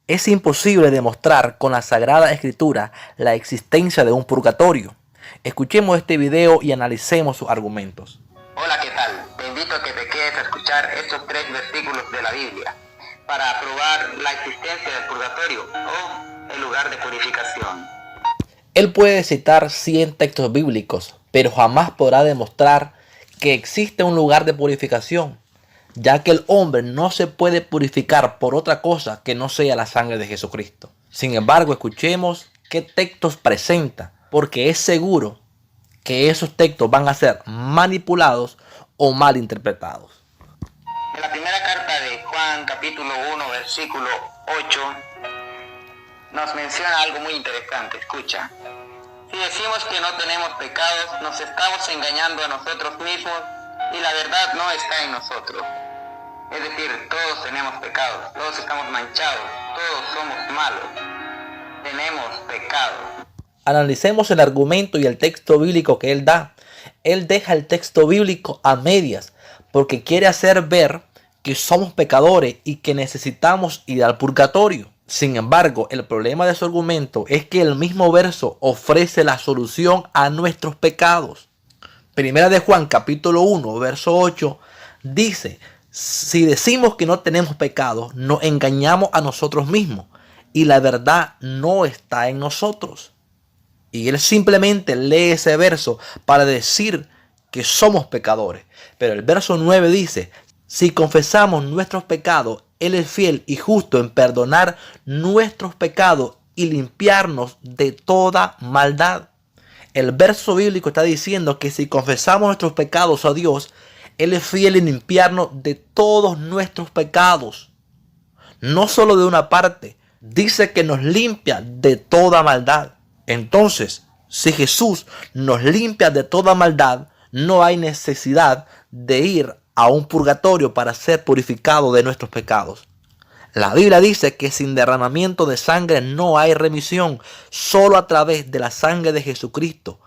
Es imposible demostrar con la Sagrada Escritura la existencia de un purgatorio. Escuchemos este video y analicemos sus argumentos. Hola, ¿qué tal? Te invito a que te quedes a escuchar estos 3 versículos de la Biblia para probar la existencia del purgatorio o el lugar de purificación. Él puede citar 100 textos bíblicos, pero jamás podrá demostrar que existe un lugar de purificación, ya que el hombre no se puede purificar por otra cosa que no sea la sangre de Jesucristo. Sin embargo, escuchemos qué textos presenta, porque es seguro que esos textos van a ser manipulados o mal interpretados. En la primera carta de Juan, capítulo 1, versículo 8, nos menciona algo muy interesante. Escucha. Si decimos que no tenemos pecados, nos estamos engañando a nosotros mismos y la verdad no está en nosotros. Es decir, todos tenemos pecados, todos estamos manchados, todos somos malos, tenemos pecados. Analicemos el argumento y el texto bíblico que él da. Él deja el texto bíblico a medias porque quiere hacer ver que somos pecadores y que necesitamos ir al purgatorio. Sin embargo, el problema de su argumento es que el mismo verso ofrece la solución a nuestros pecados. Primera de Juan, capítulo 1, verso 8, dice: si decimos que no tenemos pecado, nos engañamos a nosotros mismos y la verdad no está en nosotros. Y él simplemente lee ese verso para decir que somos pecadores. Pero el verso 9 dice: si confesamos nuestros pecados, Él es fiel y justo en perdonar nuestros pecados y limpiarnos de toda maldad. El verso bíblico está diciendo que si confesamos nuestros pecados a Dios, Él es fiel en limpiarnos de todos nuestros pecados. No solo de una parte, dice que nos limpia de toda maldad. Entonces, si Jesús nos limpia de toda maldad, no hay necesidad de ir a un purgatorio para ser purificado de nuestros pecados. La Biblia dice que sin derramamiento de sangre no hay remisión. Solo a través de la sangre de Jesucristo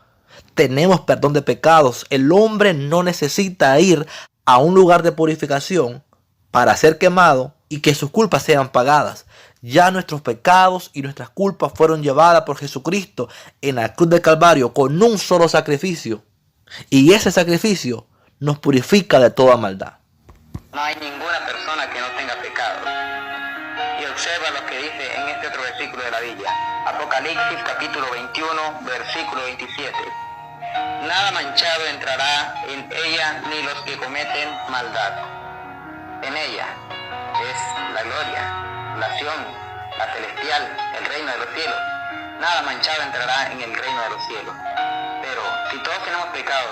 tenemos perdón de pecados. El hombre no necesita ir a un lugar de purificación para ser quemado y que sus culpas sean pagadas. Ya nuestros pecados y nuestras culpas fueron llevadas por Jesucristo en la cruz del Calvario con un solo sacrificio. Y ese sacrificio nos purifica de toda maldad. No hay ninguna persona que no tenga pecado. Y observa lo que dice en este otro versículo de la Biblia. Apocalipsis capítulo 21, versículo 27. Nada manchado entrará en ella ni los que cometen maldad. En ella es la gloria, la acción, la celestial, el reino de los cielos. Nada manchado entrará en el reino de los cielos. Pero si todos tenemos pecados,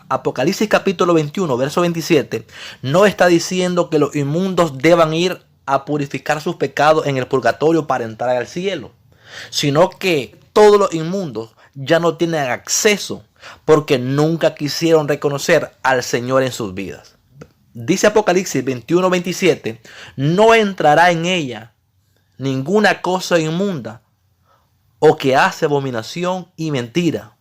Apocalipsis capítulo 21, verso 27, no está diciendo que los inmundos deban ir a purificar sus pecados en el purgatorio para entrar al cielo, sino que todos los inmundos ya no tienen acceso porque nunca quisieron reconocer al Señor en sus vidas. Dice Apocalipsis 21, 27, no entrará en ella ninguna cosa inmunda o que hace abominación y mentira,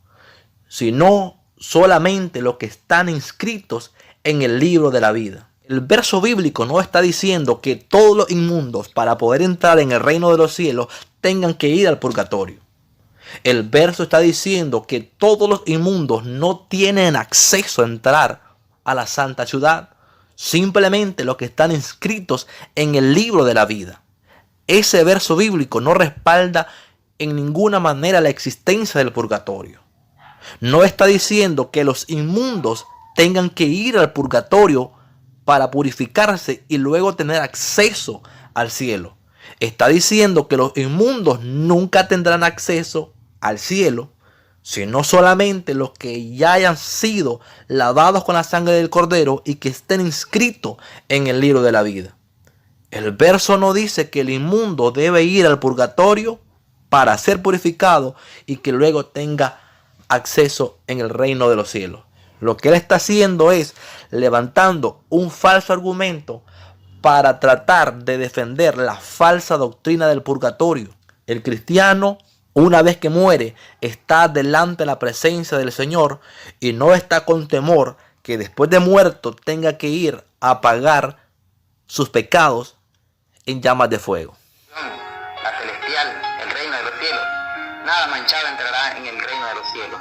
sino solamente los que están inscritos en el libro de la vida. El verso bíblico no está diciendo que todos los inmundos para poder entrar en el reino de los cielos tengan que ir al purgatorio. El verso está diciendo que todos los inmundos no tienen acceso a entrar a la santa ciudad. Simplemente los que están inscritos en el libro de la vida. Ese verso bíblico no respalda en ninguna manera la existencia del purgatorio. No está diciendo que los inmundos tengan que ir al purgatorio para purificarse y luego tener acceso al cielo. Está diciendo que los inmundos nunca tendrán acceso al cielo, sino solamente los que ya hayan sido lavados con la sangre del Cordero y que estén inscritos en el libro de la vida. El verso no dice que el inmundo debe ir al purgatorio para ser purificado y que luego tenga acceso en el reino de los cielos. Lo que él está haciendo es levantando un falso argumento para tratar de defender la falsa doctrina del purgatorio. El cristiano, una vez que muere, está delante de la presencia del Señor y no está con temor que después de muerto tenga que ir a pagar sus pecados en llamas de fuego. nada manchado entrará en el reino de los cielos.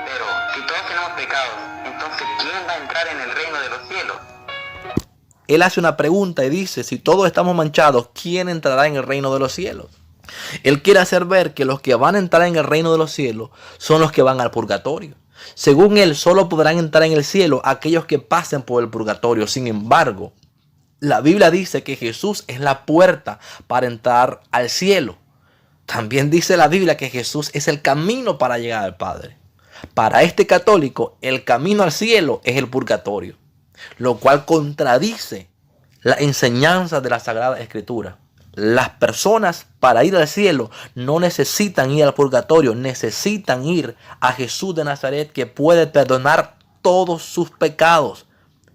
Pero si todos tenemos pecados, entonces ¿quién va a entrar en el reino de los cielos? Él hace una pregunta y dice, si todos estamos manchados, ¿quién entrará en el reino de los cielos? Él quiere hacer ver que los que van a entrar en el reino de los cielos son los que van al purgatorio. Según él, solo podrán entrar en el cielo aquellos que pasen por el purgatorio. Sin embargo, la Biblia dice que Jesús es la puerta para entrar al cielo. También dice la Biblia que Jesús es el camino para llegar al Padre. Para este católico, el camino al cielo es el purgatorio, lo cual contradice la enseñanza de la Sagrada Escritura. Las personas para ir al cielo no necesitan ir al purgatorio, necesitan ir a Jesús de Nazaret, que puede perdonar todos sus pecados.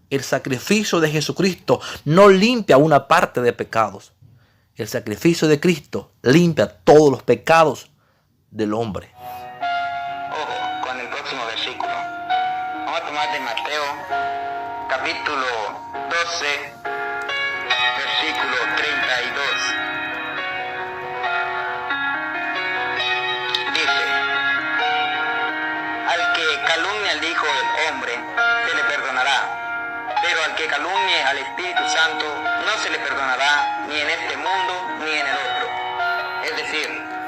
El sacrificio de Jesucristo no limpia una parte de pecados. El sacrificio de Cristo limpia todos los pecados del hombre. Ojo con el próximo versículo. Vamos a tomar de Mateo, capítulo 12, versículo 32. Dice: al que calumnie al Hijo del Hombre, se le perdonará. Pero al que calumnie al Espíritu Santo, no se le perdonará ni en este mundo ni en el otro. Es decir,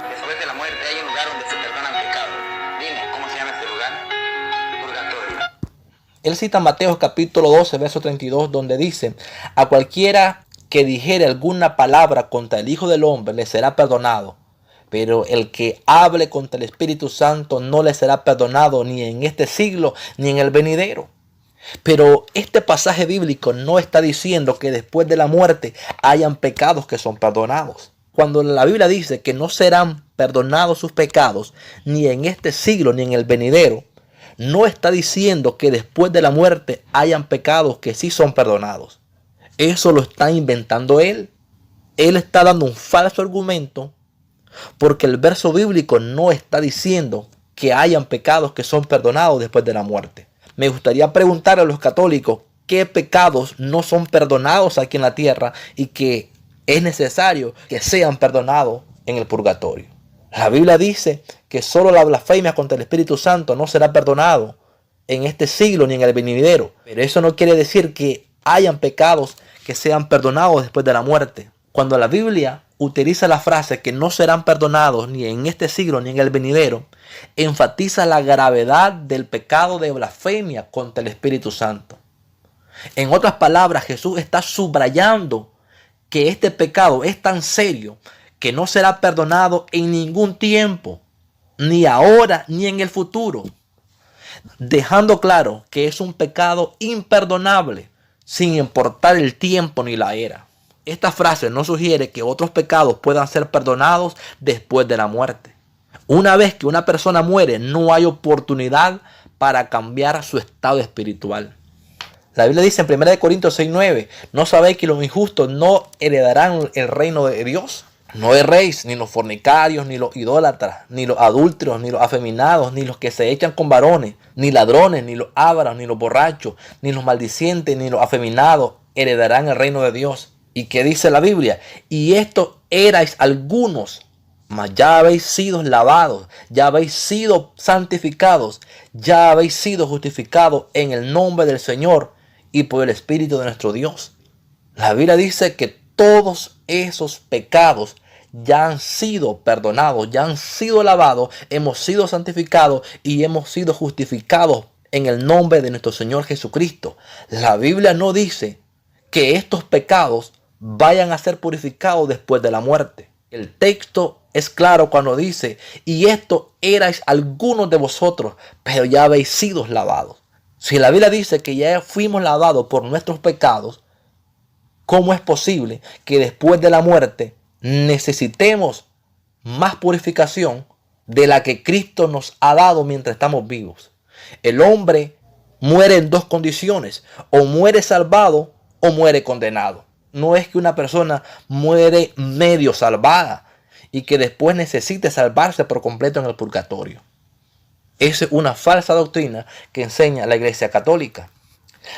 después de la muerte hay un lugar donde se perdonan pecados. Dime, ¿cómo se llama este lugar? Purgatorio. Él cita Mateo capítulo 12, verso 32, donde dice, a cualquiera que dijere alguna palabra contra el Hijo del Hombre le será perdonado. Pero el que hable contra el Espíritu Santo no le será perdonado ni en este siglo ni en el venidero. Pero este pasaje bíblico no está diciendo que después de la muerte hayan pecados que son perdonados. Cuando la Biblia dice que no serán perdonados sus pecados ni en este siglo ni en el venidero, no está diciendo que después de la muerte hayan pecados que sí son perdonados. Eso lo está inventando él. Él está dando un falso argumento porque el verso bíblico no está diciendo que hayan pecados que son perdonados después de la muerte. Me gustaría preguntar a los católicos qué pecados no son perdonados aquí en la tierra y que es necesario que sean perdonados en el purgatorio. La Biblia dice que solo la blasfemia contra el Espíritu Santo no será perdonado en este siglo ni en el venidero. Pero eso no quiere decir que hayan pecados que sean perdonados después de la muerte. Cuando la Biblia utiliza la frase que no serán perdonados ni en este siglo ni en el venidero, enfatiza la gravedad del pecado de blasfemia contra el Espíritu Santo. En otras palabras, Jesús está subrayando que este pecado es tan serio que no será perdonado en ningún tiempo, ni ahora ni en el futuro, dejando claro que es un pecado imperdonable sin importar el tiempo ni la era. Esta frase no sugiere que otros pecados puedan ser perdonados después de la muerte. Una vez que una persona muere, no hay oportunidad para cambiar su estado espiritual. La Biblia dice en 1 Corintios 6:9, ¿no sabéis que los injustos no heredarán el reino de Dios? No erréis, ni los fornicarios, ni los idólatras, ni los adúlteros, ni los afeminados, ni los que se echan con varones, ni ladrones, ni los ávaros, ni los borrachos, ni los maldicientes, ni los afeminados heredarán el reino de Dios. ¿Y qué dice la Biblia? Y estos erais algunos, mas ya habéis sido lavados, ya habéis sido santificados, ya habéis sido justificados en el nombre del Señor y por el Espíritu de nuestro Dios. La Biblia dice que todos esos pecados ya han sido perdonados, ya han sido lavados, hemos sido santificados y hemos sido justificados en el nombre de nuestro Señor Jesucristo. La Biblia no dice que estos pecados vayan a ser purificados después de la muerte. El texto es claro cuando dice, y esto erais algunos de vosotros, pero ya habéis sido lavados. Si la Biblia dice que ya fuimos lavados por nuestros pecados, ¿cómo es posible que después de la muerte necesitemos más purificación de la que Cristo nos ha dado mientras estamos vivos? El hombre muere en dos condiciones, o muere salvado o muere condenado. No es que una persona muere medio salvada y que después necesite salvarse por completo en el purgatorio. Esa es una falsa doctrina que enseña la Iglesia Católica.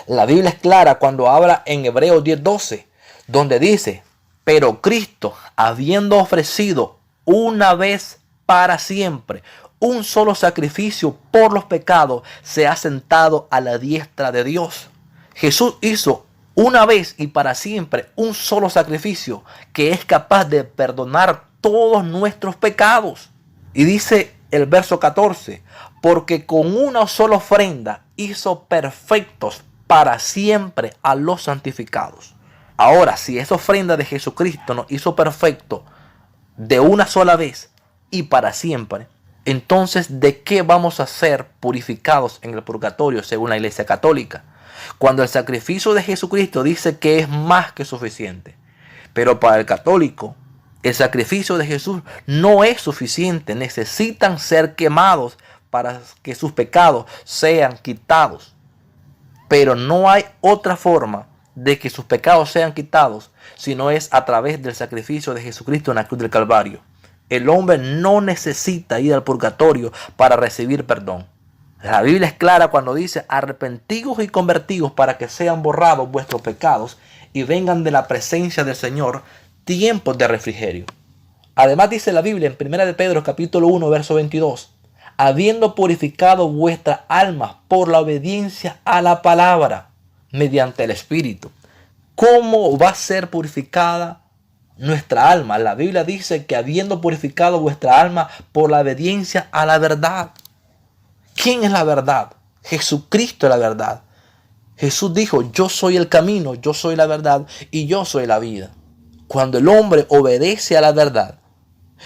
La Biblia es clara cuando habla en Hebreos 10:12, donde dice, pero Cristo, habiendo ofrecido una vez para siempre. Un solo sacrificio por los pecados se ha sentado a la diestra de Dios. Jesús hizo una vez y para siempre un solo sacrificio que es capaz de perdonar todos nuestros pecados. Y dice el verso 14, porque con una sola ofrenda hizo perfectos para siempre a los santificados. Ahora, si esa ofrenda de Jesucristo nos hizo perfecto de una sola vez y para siempre, entonces, ¿de qué vamos a ser purificados en el purgatorio según la Iglesia Católica? Cuando el sacrificio de Jesucristo dice que es más que suficiente. Pero para el católico, el sacrificio de Jesús no es suficiente. Necesitan ser quemados para que sus pecados sean quitados. Pero no hay otra forma de que sus pecados sean quitados, sino es a través del sacrificio de Jesucristo en la cruz del Calvario. El hombre no necesita ir al purgatorio para recibir perdón. La Biblia es clara cuando dice: arrepentíos y convertíos para que sean borrados vuestros pecados y vengan de la presencia del Señor tiempos de refrigerio. Además dice la Biblia en 1 de Pedro capítulo 1 verso 22: habiendo purificado vuestras almas por la obediencia a la palabra mediante el Espíritu. ¿Cómo va a ser purificada nuestra alma? La Biblia dice que habiendo purificado vuestra alma por la obediencia a la verdad. ¿Quién es la verdad? Jesucristo es la verdad. Jesús dijo: yo soy el camino, yo soy la verdad y yo soy la vida. Cuando el hombre obedece a la verdad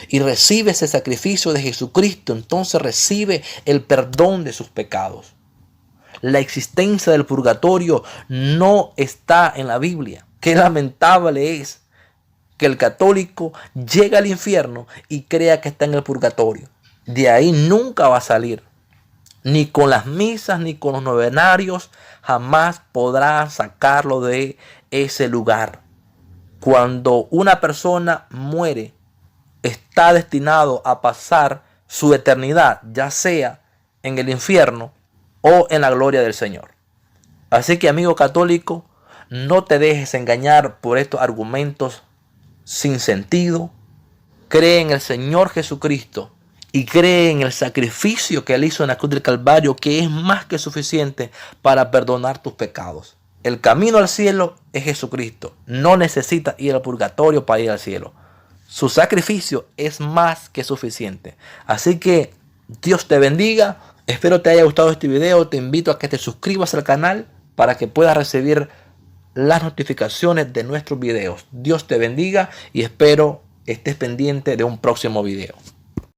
y recibe ese sacrificio de Jesucristo, entonces recibe el perdón de sus pecados. La existencia del purgatorio no está en la Biblia. Qué lamentable es que el católico llegue al infierno y crea que está en el purgatorio. De ahí nunca va a salir. Ni con las misas, ni con los novenarios, jamás podrá sacarlo de ese lugar. Cuando una persona muere, está destinado a pasar su eternidad, ya sea en el infierno o en la gloria del Señor. Así que, amigo católico, no te dejes engañar por estos argumentos sin sentido. Cree en el Señor Jesucristo y cree en el sacrificio que Él hizo en la cruz del Calvario, que es más que suficiente para perdonar tus pecados. El camino al cielo es Jesucristo. No necesitas ir al purgatorio para ir al cielo. Su sacrificio es más que suficiente. Así que Dios te bendiga. Espero te haya gustado este video. Te invito a que te suscribas al canal para que puedas recibir las notificaciones de nuestros videos. Dios te bendiga y espero estés pendiente de un próximo video.